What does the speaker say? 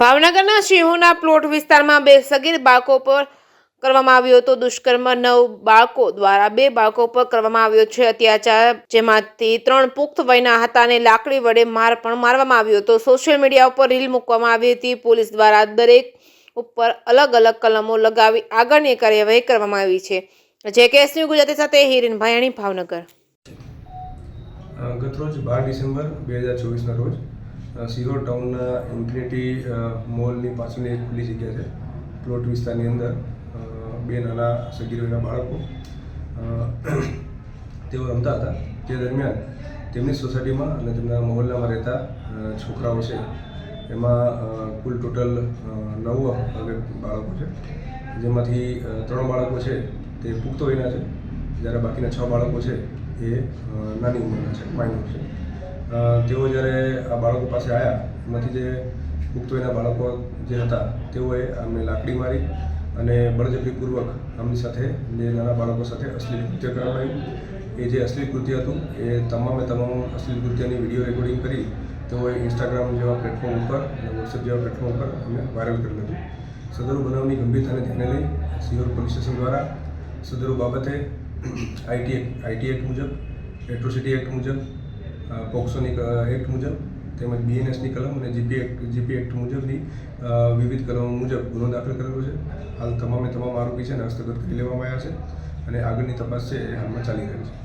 ભાવનગરના સિંહોના પ્લોટ વિસ્તારમાં બે સગીર બાળકો પર કરવામાં આવ્યો હતો દુષ્કર્મ। 9 બાળકો દ્વારા 2 બાળકો પર કરવામાં આવ્યો છે અત્યાચાર, જેમાંથી 3 પુખ્ત વયના હતા અને લાકડી વડે માર પણ મારવામાં આવ્યો હતો। સોશિયલ મીડિયા ઉપર રીલ મૂકવામાં આવી હતી। પોલીસ દ્વારા દરેક ઉપર અલગ અલગ કલમો લગાવી આગળની કાર્યવાહી કરવામાં આવી છે। જેકેએસ ન્યૂઝ ગુજરાતી સાથે હિરેન ભાયાણી, ભાવનગર। ગતરોજ 12 ડિસેમ્બર 2024ના રોજ સિહોર ટાઉનના ઇન્ફિનિટી મોલની પાછળની એક ખુલ્લી જગ્યા છે પ્લોટ વિસ્તારની અંદર બે નાના સગીરોના બાળકો તેઓ રમતા હતા। તે દરમિયાન તેમની સોસાયટીમાં અને તેમના મહોલ્લામાં રહેતા છોકરાઓ છે એમાં કુલ ટોટલ 9 બાળકો છે, જેમાંથી 3 બાળકો છે તે પુખ્ત વયના છે, જ્યારે બાકીના 6 બાળકો છે એ નાની ઉંમરના છે, માઇનોર છે। તેઓ જ્યારે આ બાળકો પાસે આવ્યા એમાંથી જે પુખ્ત વયના બાળકો જે હતા તેઓએ આમને લાકડી મારી અને બળજબરીપૂર્વક આમની સાથે જે નાના બાળકો સાથે અશ્લીલ કૃત્ય કરાવડાવ્યું। એ જે અશ્લીલ કૃત્ય હતું એ તમામ અશ્લીલ કૃત્યની વિડીયો રેકોર્ડિંગ કરી તેઓએ ઇન્સ્ટાગ્રામ જેવા પ્લેટફોર્મ ઉપર અને વોટ્સએપ જેવા પ્લેટફોર્મ ઉપર અમને વાયરલ કરી લીધું। સદરુ બનાવની ગંભીરતાને ધ્યાને લઈ સિહોર પોલીસ સ્ટેશન દ્વારા સદરુ બાબતે આઈટી એક્ટ મુજબ, એટ્રોસિટી એક્ટ મુજબ, પોક્સોની એક્ટ મુજબ તેમજ બીએનએસની કલમ અને જીપી એક્ટ મુજબની વિવિધ કલમો મુજબ ગુનો દાખલ કરેલો છે। હાલ તમામ આરોપી છે ને હસ્તગત કરી લેવામાં આવ્યા છે અને આગળની તપાસ છે એ હાલમાં ચાલી રહી છે।